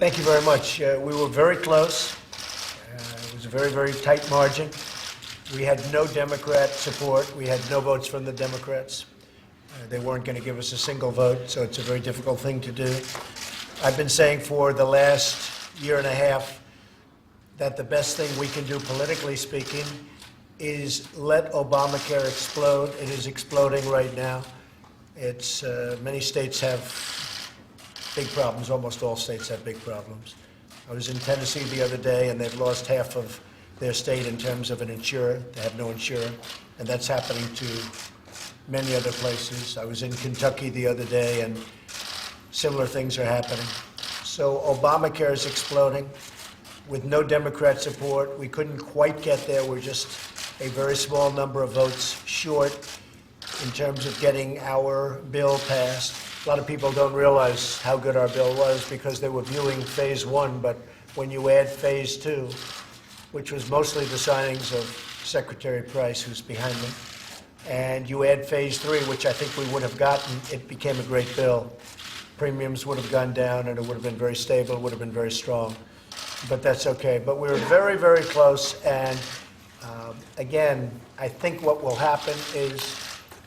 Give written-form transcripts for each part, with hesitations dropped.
Thank you very much. We were very close. It was a very, very tight margin. We had no Democrat support. We had no votes from the Democrats. They weren't going to give us a single vote, so it's a very difficult thing to do. I've been saying for the last year and a half that the best thing we can do, politically speaking, is let Obamacare explode. It is exploding right now. It's many states have big problems. Almost all states have big problems. I was in Tennessee the other day, and they've lost half of their state in terms of an insurer. They have no insurer, and that's happening to many other places. I was in Kentucky the other day, and similar things are happening. So Obamacare is exploding with no Democrat support. We couldn't quite get there. We're just a very small number of votes short in terms of getting our bill passed. A lot of people don't realize how good our bill was because they were viewing phase one, but when you add phase two, which was mostly the signings of Secretary Price, who's behind me, and you add phase three, which I think we would have gotten, it became a great bill. Premiums would have gone down, and it would have been very stable, it would have been very strong. But that's okay. But we were very, very close, and again, I think what will happen is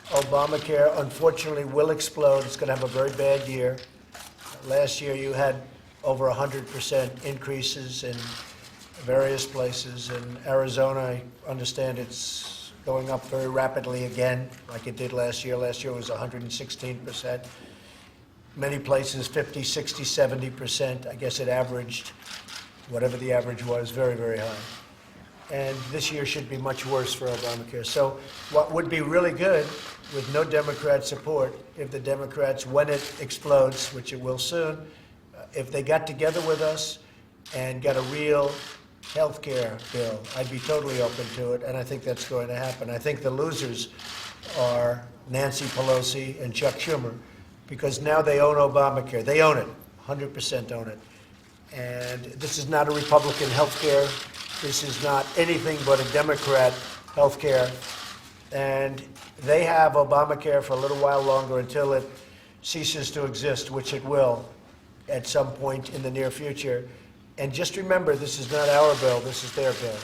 Obamacare, unfortunately, will explode. It's going to have a very bad year. Last year, you had over 100% increases in various places. In Arizona, I understand it's going up very rapidly again, like it did last year. Last year was 116%. Many places, 50, 60, 70%. I guess it averaged, whatever the average was, very, very high. And this year should be much worse for Obamacare. So what would be really good with no Democrat support, if the Democrats, when it explodes, which it will soon, if they got together with us and got a real health care bill, I'd be totally open to it, and I think that's going to happen. I think the losers are Nancy Pelosi and Chuck Schumer, because now they own Obamacare. They own it, 100% own it. And this is not a Republican health care. This is not anything but a Democrat health care. And they have Obamacare for a little while longer until it ceases to exist, which it will at some point in the near future. And just remember, this is not our bill, this is their bill.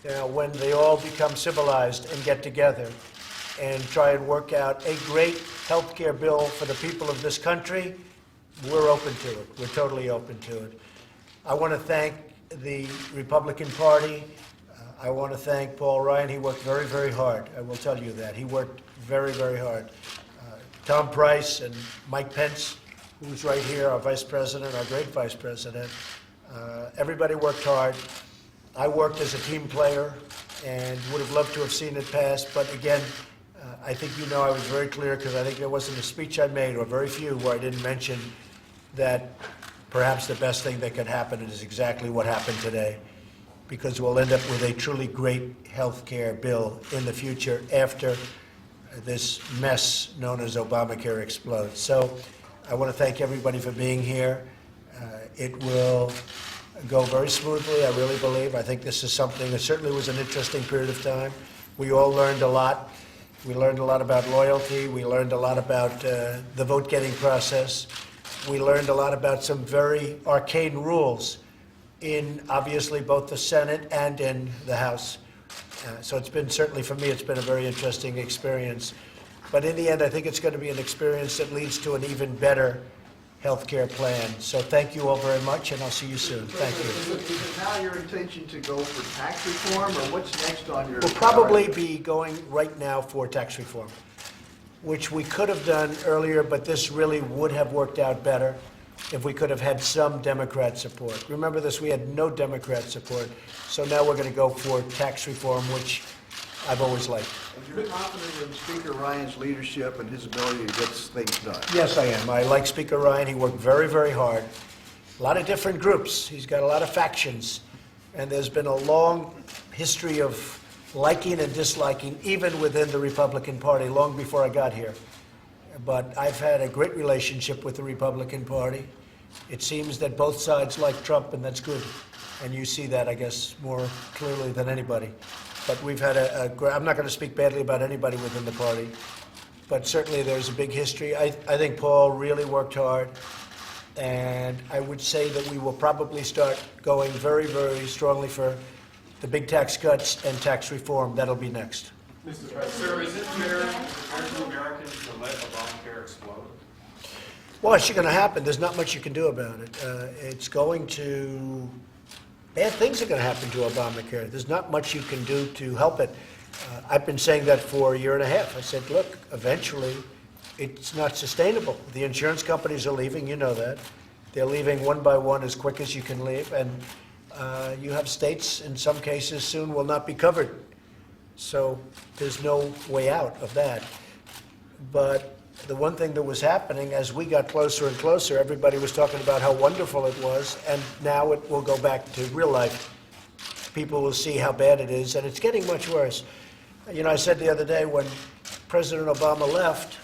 You know, when they all become civilized and get together and try and work out a great health care bill for the people of this country, we're open to it. We're totally open to it. I want to thank the Republican Party. I want to thank Paul Ryan. He worked very, very hard. I will tell you that. He worked very, very hard. Tom Price and Mike Pence, who's right here, our vice president, our great vice president. Everybody worked hard. I worked as a team player and would have loved to have seen it pass. But again, I think you know I was very clear, because I think there wasn't a speech I made, or very few, where I didn't mention that perhaps the best thing that could happen is exactly what happened today, because we'll end up with a truly great health care bill in the future after this mess known as Obamacare explodes. So I want to thank everybody for being here. It will go very smoothly, I really believe. I think this is something, it certainly was an interesting period of time. We all learned a lot. We learned a lot about loyalty. We learned a lot about the vote-getting process. We learned a lot about some very arcane rules in, obviously, both the Senate and in the House. So it's been, certainly for me, it's been a very interesting experience. But in the end, I think it's going to be an experience that leads to an even better health care plan. So thank you all very much, and I'll see you soon. Thank you. Is it now your intention to go for tax reform, or what's next on your... We'll probably be going right now for tax reform, which we could have done earlier, but this really would have worked out better if we could have had some Democrat support. Remember this, we had no Democrat support, so now we're going to go for tax reform, which I've always liked. You're confident in Speaker Ryan's leadership and his ability to get things done? Yes, I am. I like Speaker Ryan. He worked very, very hard. A lot of different groups. He's got a lot of factions, and there's been a long history of liking and disliking, even within the Republican Party, long before I got here. But I've had a great relationship with the Republican Party. It seems that both sides like Trump, and that's good. And you see that, I guess, more clearly than anybody. But we've had I'm not going to speak badly about anybody within the party, but certainly there's a big history. I think Paul really worked hard. And I would say that we will probably start going very, very strongly for the big tax cuts and tax reform. That'll be next. Mr. President. Sir, is it fair to Americans to let Obamacare explode? Well, it's going to happen. There's not much you can do about it. It's going to, bad things are going to happen to Obamacare. There's not much you can do to help it. I've been saying that for a year and a half. I said, look, eventually it's not sustainable. The insurance companies are leaving, you know that. They're leaving one by one as quick as you can leave, and you have states, in some cases, soon will not be covered. So there's no way out of that. But the one thing that was happening, as we got closer and closer, everybody was talking about how wonderful it was, and now it will go back to real life. People will see how bad it is, and it's getting much worse. You know, I said the other day when President Obama left,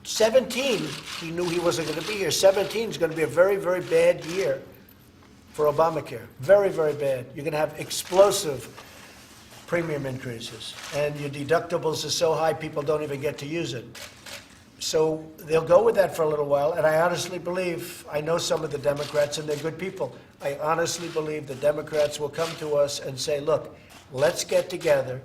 17, he knew he wasn't going to be here. 17 is going to be a very, very bad year for Obamacare. Very, very bad. You're going to have explosive premium increases, and your deductibles are so high people don't even get to use it. So they'll go with that for a little while, and I honestly believe, I know some of the Democrats, and they're good people. I honestly believe the Democrats will come to us and say, look, let's get together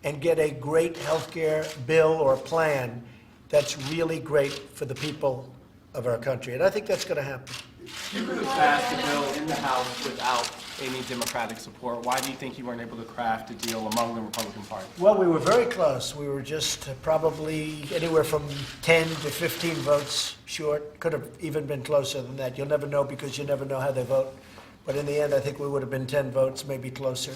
and get a great health care bill or plan that's really great for the people of our country. And I think that's going to happen. You could have passed the bill in the House without any Democratic support. Why do you think you weren't able to craft a deal among the Republican Party? Well, we were very close. We were just probably anywhere from 10 to 15 votes short. Could have even been closer than that. You'll never know because you never know how they vote. But in the end, I think we would have been 10 votes, maybe closer.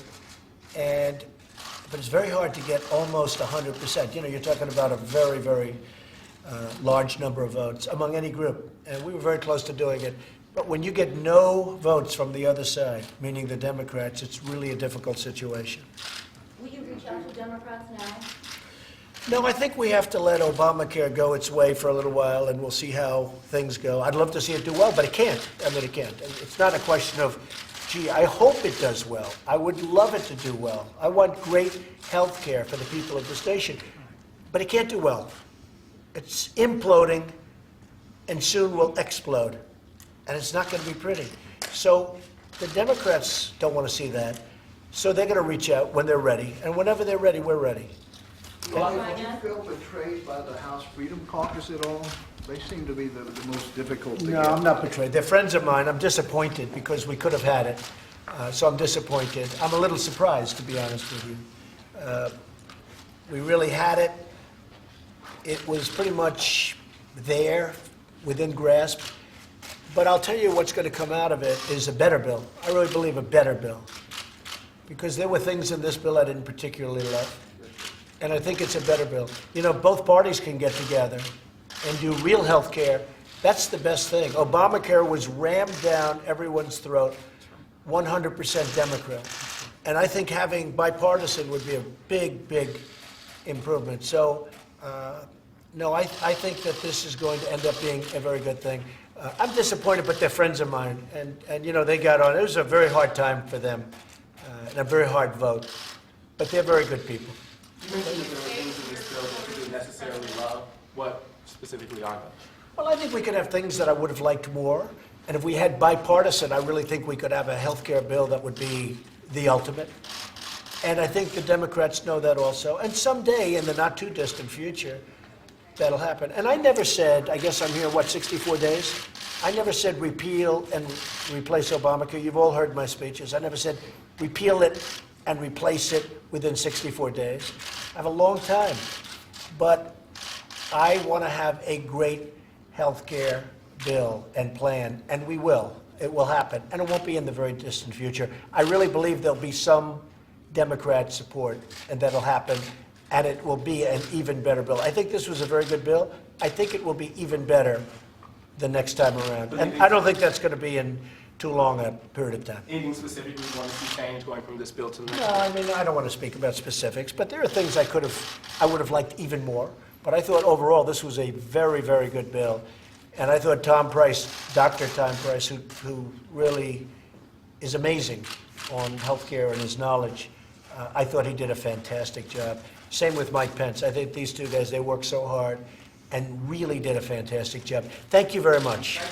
But it's very hard to get almost 100%. You know, you're talking about a very, very large number of votes among any group. And we were very close to doing it. But when you get no votes from the other side, meaning the Democrats, it's really a difficult situation. Will you reach out to Democrats now? No, I think we have to let Obamacare go its way for a little while, and we'll see how things go. I'd love to see it do well, but it can't. I mean, it can't. It's not a question of, gee, I hope it does well. I would love it to do well. I want great health care for the people of this nation. But it can't do well. It's imploding, and soon will explode. And it's not going to be pretty. So the Democrats don't want to see that. So they're going to reach out when they're ready. And whenever they're ready, we're ready. Did you feel betrayed by the House Freedom Caucus at all? They seem to be the most difficult to No, get. I'm not betrayed. They're friends of mine. I'm disappointed because we could have had it. So I'm disappointed. I'm a little surprised, to be honest with you. We really had it. It was pretty much there, within grasp. But I'll tell you what's going to come out of it is a better bill. I really believe a better bill. Because there were things in this bill I didn't particularly love. And I think it's a better bill. You know, both parties can get together and do real health care. That's the best thing. Obamacare was rammed down everyone's throat, 100% Democrat. And I think having bipartisan would be a big, big improvement. So, no, I think that this is going to end up being a very good thing. I'm disappointed, but they're friends of mine. And you know, they got on. It was a very hard time for them, and a very hard vote. But they're very good people. You mentioned that there were things in this bill that you didn't necessarily love. What specifically are they? Well, I think we could have things that I would have liked more. And if we had bipartisan, I really think we could have a health care bill that would be the ultimate. And I think the Democrats know that also. And someday, in the not-too-distant future, that'll happen. And I never said, I guess I'm here, 64 days? I never said repeal and replace Obamacare. You've all heard my speeches. I never said repeal it and replace it within 64 days. I have a long time. But I want to have a great health care bill and plan, and we will. It will happen, and it won't be in the very distant future. I really believe there'll be some Democrat support, and that'll happen, and it will be an even better bill. I think this was a very good bill. I think it will be even better the next time around. And I don't think that's going to be in too long a period of time. Anything specifically you want to see change going from this bill to the next? No, I mean, I don't want to speak about specifics, but there are things I would have liked even more. But I thought overall this was a very, very good bill. And I thought Tom Price, Dr. Tom Price, who really is amazing on healthcare and his knowledge, I thought he did a fantastic job. Same with Mike Pence. I think these two guys, they work so hard. and really did a fantastic job. Thank you very much.